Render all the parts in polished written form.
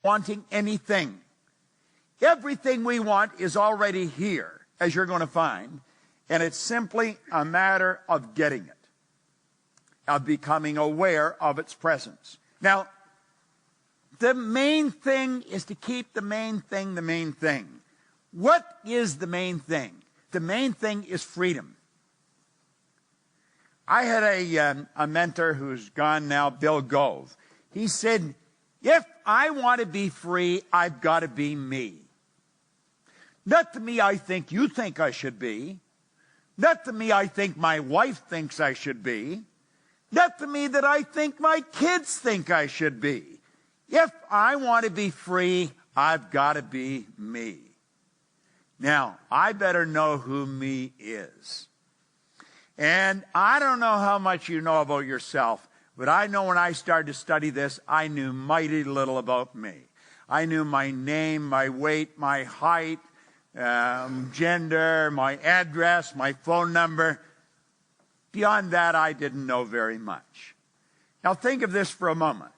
wanting anything. Everything we want is already here, as you're going to find, and it's simply a matter of getting it, of becoming aware of its presence. Now, the main thing is to keep the main thing the main thing. What is the main thing? The main thing is freedom. I had a mentor who's gone now, Bill Gove. He said, if I want to be free, I've got to be me. Not the me I think you think I should be. Not the me I think my wife thinks I should be. Not the me that I think my kids think I should be. If I want to be free, I've got to be me. Now, I better know who me is. And I don't know how much you know about yourself, but I know when I started to study this, I knew mighty little about me. I knew my name, my weight, my height, gender, my address, my phone number. Beyond that, I didn't know very much. Now think of this for a moment.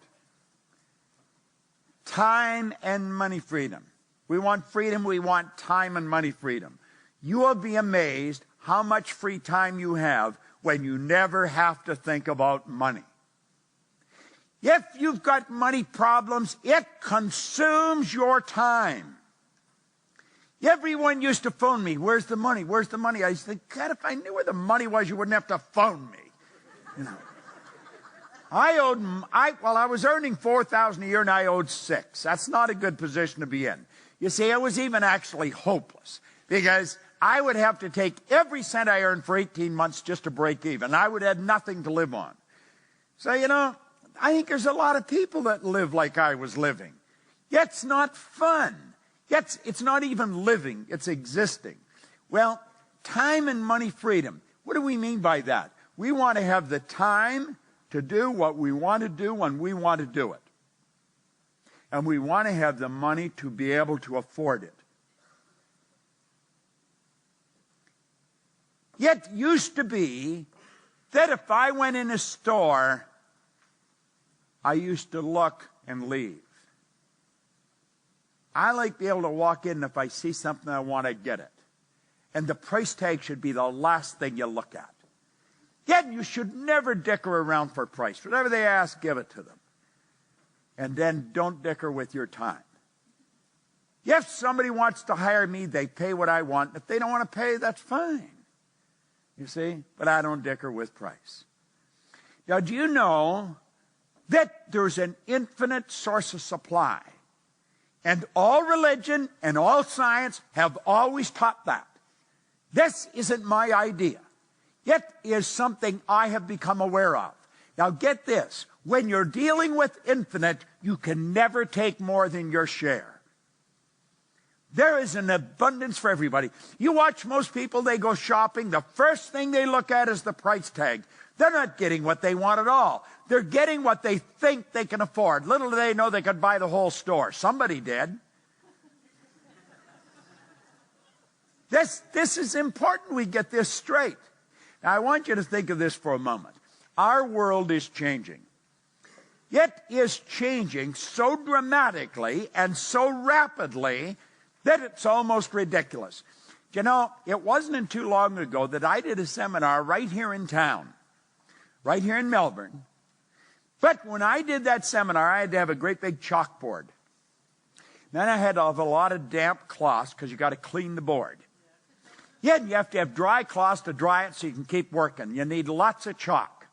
Time and money freedom. We want freedom, we want time and money freedom. You will be amazed how much free time you have when you never have to think about money. If you've got money problems, it consumes your time. Everyone used to phone me, where's the money, where's the money? I used to think, God, if I knew where the money was, you wouldn't have to phone me. You know. I was earning $4,000 a year and I owed $6,000. That's not a good position to be in. You see, it was even actually hopeless because I would have to take every cent I earned for 18 months just to break even. I would have nothing to live on. So, you know, I think there's a lot of people that live like I was living. Yet it's not fun. Yet it's not even living, it's existing. Well, time and money freedom. What do we mean by that? We want to have the time to do what we want to do when we want to do it. And we want to have the money to be able to afford it. Yet used to be that if I went in a store, I used to look and leave. I like to be able to walk in and if I see something I want to get it. And the price tag should be the last thing you look at. Yet you should never dicker around for price. Whatever they ask, give it to them. And then don't dicker with your time. If somebody wants to hire me, they pay what I want. If they don't want to pay, that's fine. You see? But I don't dicker with price. Now, do you know that there's an infinite source of supply? And all religion and all science have always taught that. This isn't my idea. It is something I have become aware of. Now get this. When you're dealing with infinite, you can never take more than your share. There is an abundance for everybody. You watch most people, they go shopping. The first thing they look at is the price tag. They're not getting what they want at all. They're getting what they think they can afford. Little do they know they could buy the whole store. Somebody did. This is important we get this straight. Now, I want you to think of this for a moment. Our world is changing. It is changing so dramatically and so rapidly that it's almost ridiculous. You know, it wasn't too long ago that I did a seminar right here in town, right here in Melbourne. But when I did that seminar, I had to have a great big chalkboard. Then I had to have a lot of damp cloths because you got to clean the board. Yeah, you have to have dry cloths to dry it so you can keep working. You need lots of chalk.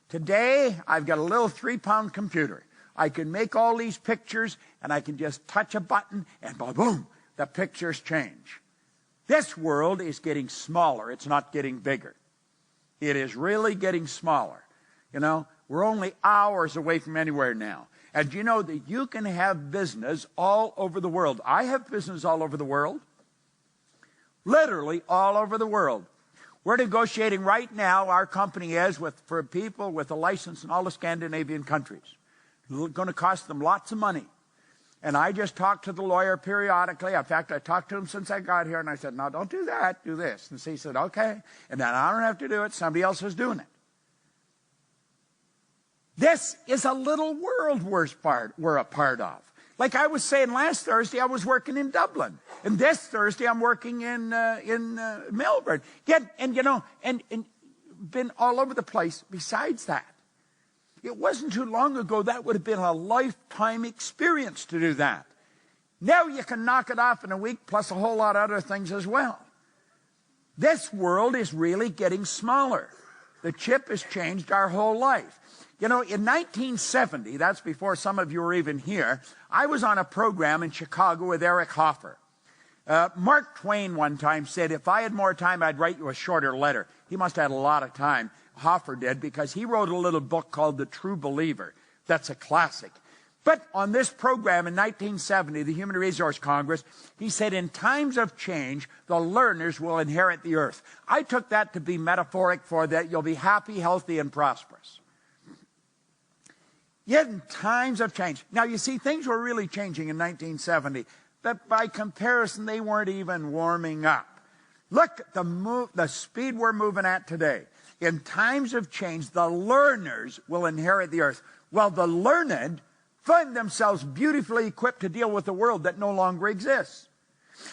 Today, I've got a little 3-pound computer. I can make all these pictures, and I can just touch a button, and boom, the pictures change. This world is getting smaller. It's not getting bigger. It is really getting smaller. You know, we're only hours away from anywhere now. And you know that you can have business all over the world. I have business all over the world. Literally all over the world. We're negotiating right now, our company is, for people with a license in all the Scandinavian countries. It's going to cost them lots of money. And I just talk to the lawyer periodically. In fact, I talked to him since I got here, and I said, no, don't do that, do this. And he said, okay. And then I don't have to do it, somebody else is doing it. This is a little world we're a part of. Like I was saying last Thursday, I was working in Dublin. And this Thursday, I'm working in Melbourne. And been all over the place besides that. It wasn't too long ago that would have been a lifetime experience to do that. Now you can knock it off in a week, plus a whole lot of other things as well. This world is really getting smaller. The chip has changed our whole life. In 1970, that's before some of you were even here, I was on a program in Chicago with Eric Hoffer. Mark Twain one time said, if I had more time, I'd write you a shorter letter. He must have had a lot of time. Hoffer did, because he wrote a little book called The True Believer. That's a classic. But on this program in 1970, the Human Resource Congress, he said, in times of change, the learners will inherit the earth. I took that to be metaphoric for that you'll be happy, healthy, and prosperous. Yet in times of change. Now, you see, things were really changing in 1970, but by comparison, they weren't even warming up. Look at the speed we're moving at today. In times of change, the learners will inherit the earth, while the learned find themselves beautifully equipped to deal with a world that no longer exists.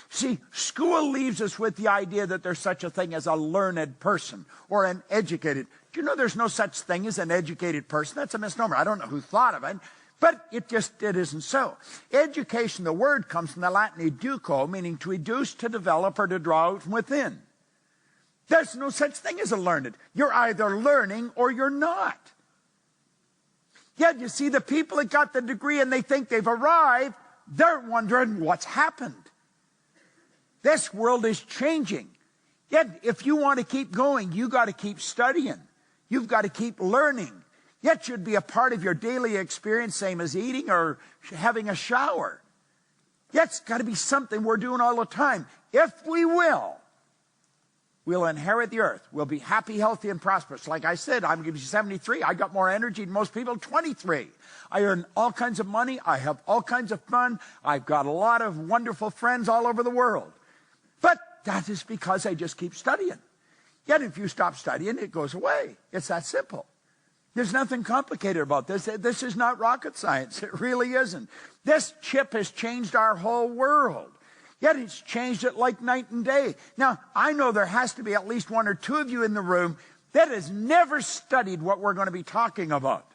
See, school leaves us with the idea that there's such a thing as a learned person or an educated. Do you know there's no such thing as an educated person? That's a misnomer. I don't know who thought of it, but it isn't so. Education, the word comes from the Latin educo, meaning to educe, to develop, or to draw out from within. There's no such thing as a learned. You're either learning or you're not. Yet, you see, the people that got the degree and they think they've arrived, they're wondering what's happened. This world is changing. Yet, if you want to keep going, you got to keep studying. You've got to keep learning. Yet, should be a part of your daily experience, same as eating or having a shower. Yet, it's got to be something we're doing all the time. If we will, we'll inherit the earth. We'll be happy, healthy, and prosperous. Like I said, I'm going to be 73. I got more energy than most people, 23. I earn all kinds of money. I have all kinds of fun. I've got a lot of wonderful friends all over the world. But that is because I just keep studying. Yet if you stop studying, it goes away. It's that simple. There's nothing complicated about this. This is not rocket science. It really isn't. This chip has changed our whole world. Yet it's changed it like night and day. Now, I know there has to be at least one or two of you in the room that has never studied what we're going to be talking about.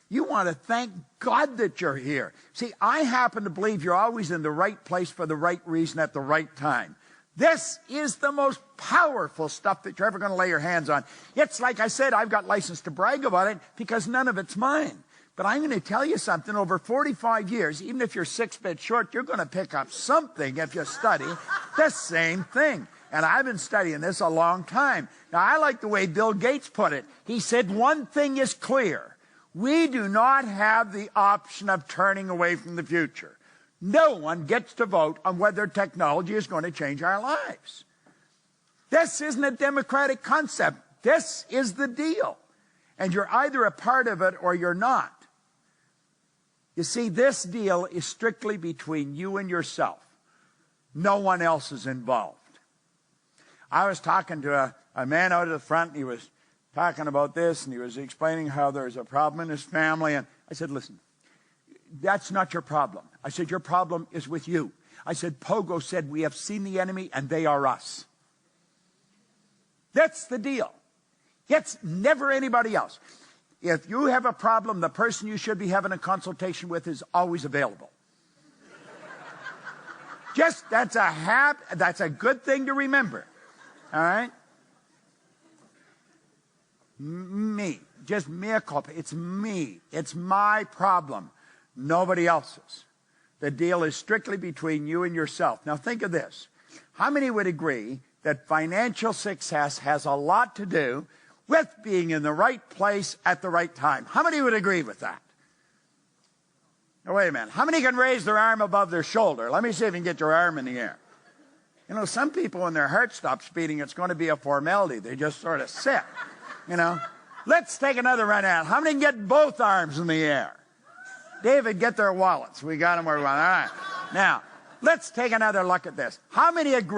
You want to thank God that you're here. See, I happen to believe you're always in the right place for the right reason at the right time. This is the most powerful stuff that you're ever going to lay your hands on. It's like I said, I've got license to brag about it because none of it's mine. But I'm going to tell you something, over 45 years, even if you're 6 feet short, you're going to pick up something if you study the same thing. And I've been studying this a long time. Now, I like the way Bill Gates put it. He said, one thing is clear. We do not have the option of turning away from the future. No one gets to vote on whether technology is going to change our lives. This isn't a democratic concept. This is the deal. And you're either a part of it or you're not. You see, this deal is strictly between you and yourself. No one else is involved. I was talking to a man out at the front, and he was talking about this, and he was explaining how there's a problem in his family. And I said, listen, that's not your problem. I said, your problem is with you. I said, Pogo said, we have seen the enemy, and they are us. That's the deal. It's never anybody else. If you have a problem, the person you should be having a consultation with is always available. That's a good thing to remember. All right? Me. Just mea culpa. It's me. It's my problem. Nobody else's. The deal is strictly between you and yourself. Now think of this. How many would agree that financial success has a lot to do with being in the right place at the right time? How many would agree with that? Now, wait a minute. How many can raise their arm above their shoulder? Let me see if you can get your arm in the air. You know, some people, when their heart stops beating, it's going to be a formality. They just sort of sit, you know. Let's take another run at it. How many can get both arms in the air? David, get their wallets. We got them where we want. All right. Now, let's take another look at this. How many agree?